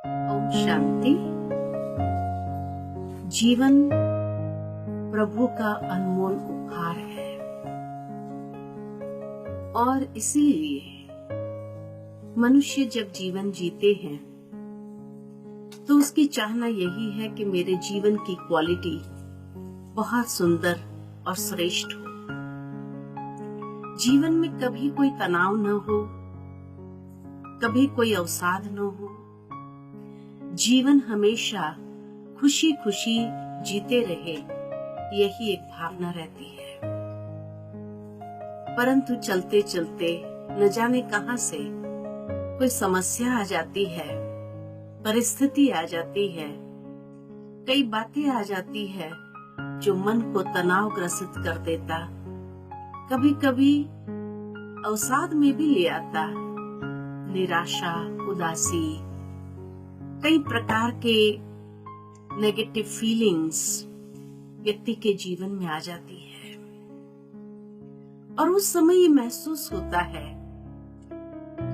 ओम शांति। जीवन प्रभु का अनमोल उपहार है और इसीलिए मनुष्य जब जीवन जीते हैं तो उसकी चाहना यही है कि मेरे जीवन की क्वालिटी बहुत सुंदर और श्रेष्ठ हो। जीवन में कभी कोई तनाव न हो, कभी कोई अवसाद न हो। जीवन हमेशा खुशी खुशी जीते रहे, यही एक भावना रहती है। परंतु चलते चलते न जाने कहां से कोई समस्या आ जाती है, परिस्थिति आ जाती है, कई बातें आ जाती है जो मन को तनाव ग्रसित कर देता, कभी कभी अवसाद में भी ले आता। निराशा, उदासी, कई प्रकार के नेगेटिव फीलिंग्स व्यक्ति के जीवन में आ जाती है और उस समय ये महसूस होता है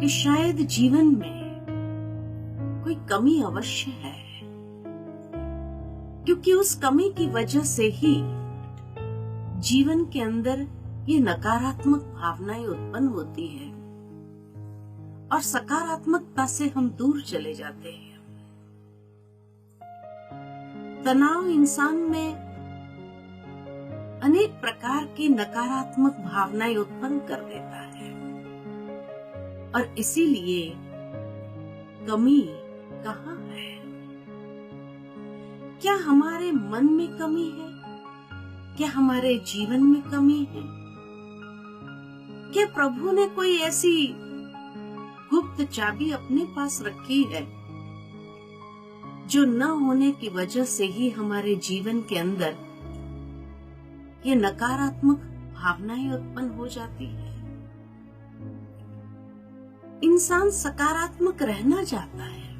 कि शायद जीवन में कोई कमी अवश्य है, क्योंकि उस कमी की वजह से ही जीवन के अंदर ये नकारात्मक भावनाएं उत्पन्न होती है और सकारात्मकता से हम दूर चले जाते हैं। तनाव इंसान में अनेक प्रकार की नकारात्मक भावनाएं उत्पन्न कर देता है और इसीलिए कमी कहाँ है? क्या हमारे मन में कमी है? क्या हमारे जीवन में कमी है? क्या प्रभु ने कोई ऐसी गुप्त चाबी अपने पास रखी है जो न होने की वजह से ही हमारे जीवन के अंदर ये नकारात्मक भावनाएं उत्पन्न हो जाती है? इंसान सकारात्मक रहना चाहता है,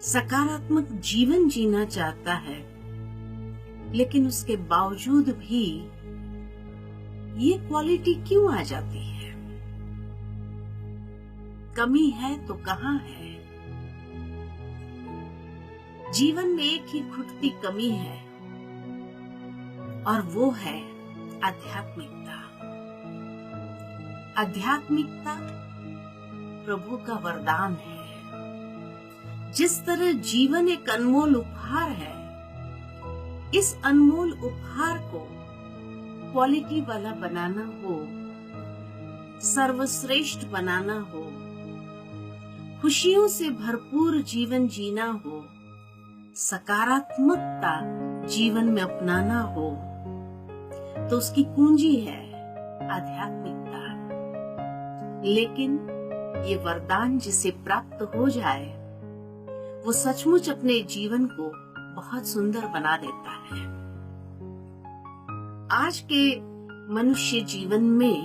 सकारात्मक जीवन जीना चाहता है, लेकिन उसके बावजूद भी ये क्वालिटी क्यों आ जाती है? कमी है तो कहाँ है? जीवन में एक ही खुटती कमी है और वो है आध्यात्मिकता। आध्यात्मिकता प्रभु का वरदान है। जिस तरह जीवन एक अनमोल उपहार है, इस अनमोल उपहार को क्वालिटी वाला बनाना हो, सर्वश्रेष्ठ बनाना हो, खुशियों से भरपूर जीवन जीना हो, सकारात्मकता जीवन में अपनाना हो, तो उसकी कुंजी है आध्यात्मिकता। लेकिन ये वरदान जिसे प्राप्त हो जाए, वो सचमुच अपने जीवन को बहुत सुंदर बना देता है। आज के मनुष्य जीवन में,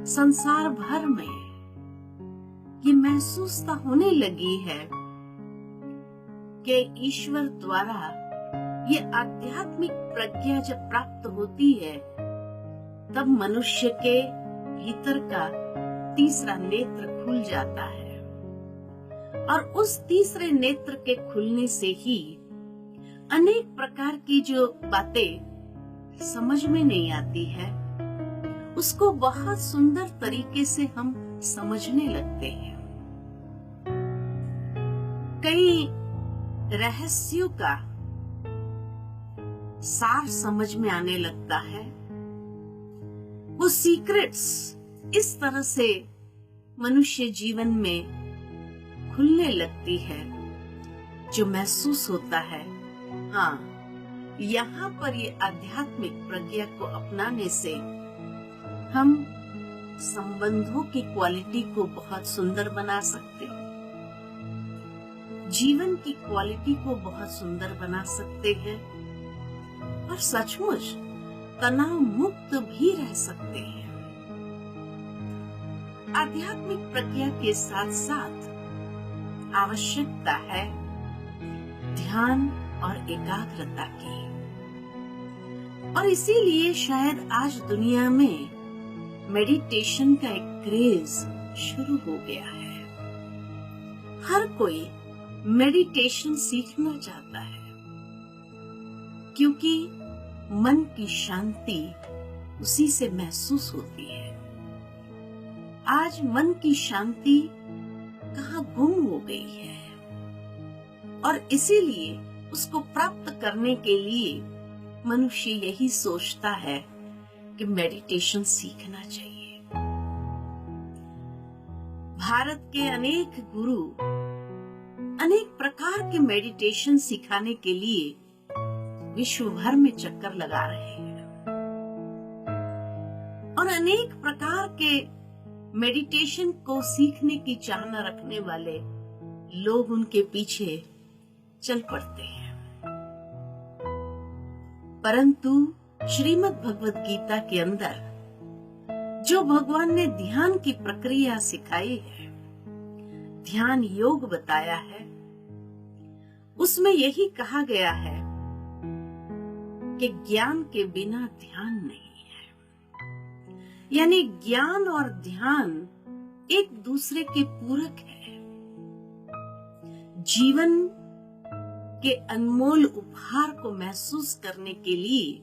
संसार भर में ये महसूसता होने लगी है कि ईश्वर द्वारा ये आध्यात्मिक प्रज्ञा जब प्राप्त होती है, तब मनुष्य के भीतर का तीसरा नेत्र खुल जाता है और उस तीसरे नेत्र के खुलने से ही अनेक प्रकार की जो बातें समझ में नहीं आती है, उसको बहुत सुंदर तरीके से हम समझने लगते हैं। कई रहस्यों का सार समझ में आने लगता है। वो सीक्रेट्स इस तरह से मनुष्य जीवन में खुलने लगती है जो महसूस होता है, हाँ, यहाँ पर ये आध्यात्मिक प्रज्ञा को अपनाने से हम संबंधों की क्वालिटी को बहुत सुंदर बना सकते हैं, जीवन की क्वालिटी को बहुत सुंदर बना सकते हैं और सचमुच तनाव मुक्त भी रह सकते हैं। आध्यात्मिक प्रज्ञा के साथ साथ आवश्यकता है ध्यान और एकाग्रता की, और इसीलिए शायद आज दुनिया में मेडिटेशन का एक क्रेज शुरू हो गया है। हर कोई मेडिटेशन सीखना चाहता है, क्योंकि मन की शांति उसी से महसूस होती है। आज मन की शांति कहाँ गुम हो गई है, और इसीलिए उसको प्राप्त करने के लिए मनुष्य यही सोचता है कि मेडिटेशन सीखना चाहिए। भारत के अनेक गुरु अनेक प्रकार के मेडिटेशन सिखाने के लिए विश्व भर में चक्कर लगा रहे हैं, और अनेक प्रकार के मेडिटेशन को सीखने की चाहना रखने वाले लोग उनके पीछे चल पड़ते हैं। परंतु श्रीमद् भगवत गीता के अंदर जो भगवान ने ध्यान की प्रक्रिया सिखाई है, ध्यान योग बताया है, उसमें यही कहा गया है कि ज्ञान के बिना ध्यान नहीं है। यानी ज्ञान और ध्यान एक दूसरे के पूरक है। जीवन के अनमोल उपहार को महसूस करने के लिए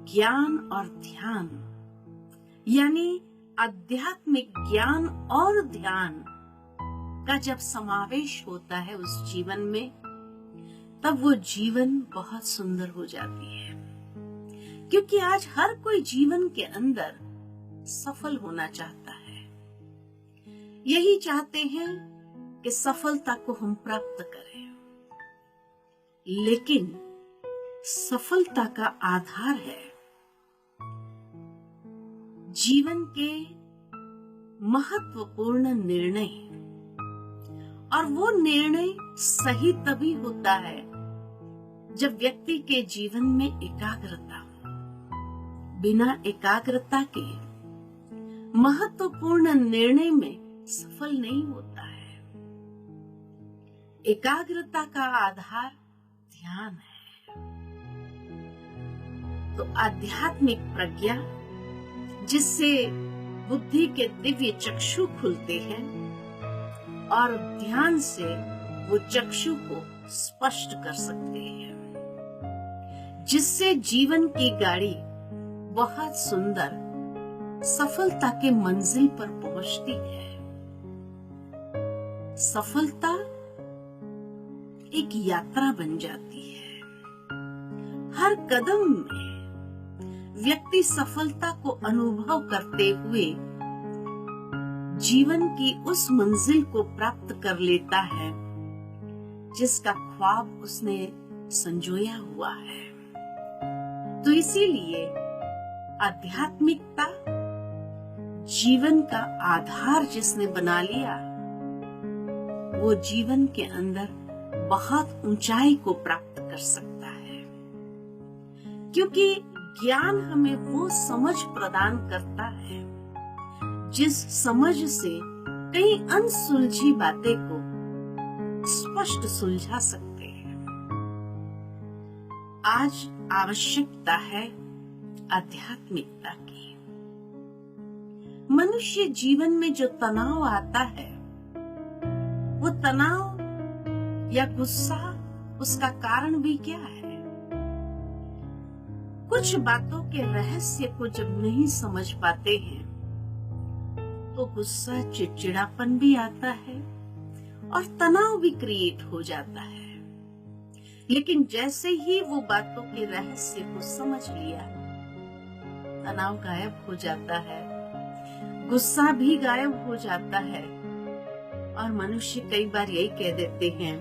ज्ञान और ध्यान, यानी आध्यात्मिक ज्ञान और ध्यान का जब समावेश होता है उस जीवन में, तब वो जीवन बहुत सुंदर हो जाती है। क्योंकि आज हर कोई जीवन के अंदर सफल होना चाहता है। यही चाहते हैं कि सफलता को हम प्राप्त करें, लेकिन सफलता का आधार है जीवन के महत्वपूर्ण निर्णय, और वो निर्णय सही तभी होता है जब व्यक्ति के जीवन में एकाग्रता हो। बिना एकाग्रता के महत्वपूर्ण निर्णय में सफल नहीं होता है। एकाग्रता का आधार ध्यान है। तो आध्यात्मिक प्रज्ञा, जिससे बुद्धि के दिव्य चक्षु खुलते हैं, और ध्यान से वो चक्षु को स्पष्ट कर सकते हैं, जिससे जीवन की गाड़ी बहुत सुंदर सफलता के मंजिल पर पहुंचती है। सफलता एक यात्रा बन जाती है। हर कदम में व्यक्ति सफलता को अनुभव करते हुए जीवन की उस मंजिल को प्राप्त कर लेता है जिसका ख्वाब उसने संजोया हुआ है। तो इसीलिए आध्यात्मिकता जीवन का आधार जिसने बना लिया, वो जीवन के अंदर बहुत ऊंचाई को प्राप्त कर सकता है। क्योंकि ज्ञान हमें वो समझ प्रदान करता है जिस समझ से कई अनसुलझी बातें को स्पष्ट सुलझा सकते हैं। आज आवश्यकता है आध्यात्मिकता की। मनुष्य जीवन में जो तनाव आता है, वो तनाव या गुस्सा, उसका कारण भी क्या है? कुछ बातों के रहस्य को जब नहीं समझ पाते हैं तो गुस्सा, चिड़चिड़ापन भी आता है और तनाव भी क्रिएट हो जाता है। लेकिन जैसे ही वो बातों के रहस्य को समझ लिया, तनाव गायब हो जाता है, गुस्सा भी गायब हो जाता है। और मनुष्य कई बार यही कह देते हैं,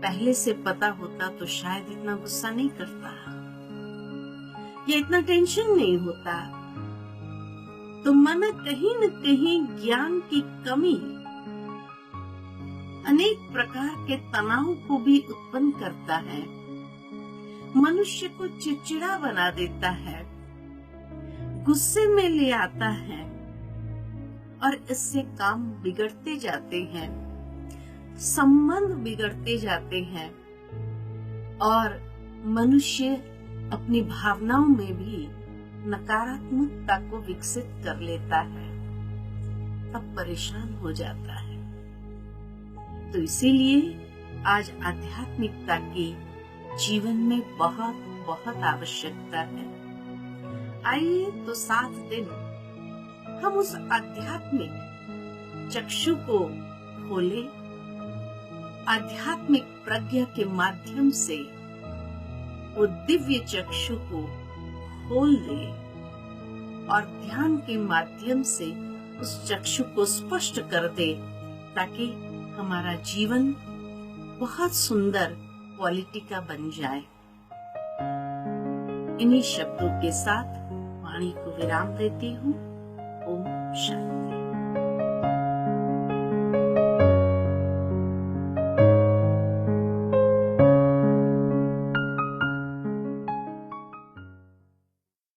पहले से पता होता तो शायद इतना गुस्सा नहीं करता, या इतना टेंशन नहीं होता। तो मन कहीं न कहीं ज्ञान की कमी अनेक प्रकार के तनाव को भी उत्पन्न करता है, मनुष्य को चिड़चिड़ा बना देता है, गुस्से में ले आता है, और इससे काम बिगड़ते जाते हैं, संबंध बिगड़ते जाते हैं, और मनुष्य अपनी भावनाओं में भी नकारात्मकता को विकसित कर लेता है, तब परेशान हो जाता है। तो इसीलिए आज आध्यात्मिकता की जीवन में बहुत बहुत आवश्यकता है। आइए तो साथ दिन हम उस आध्यात्मिक चक्षु को खोले, आध्यात्मिक प्रज्ञा के माध्यम से वो दिव्य चक्षु को खोल दे और ध्यान के माध्यम से उस चक्षु को स्पष्ट कर दे, ताकि हमारा जीवन बहुत सुंदर क्वालिटी का बन जाए। इन्हीं शब्दों के साथ वाणी को विराम देती हूँ। ओम शांति।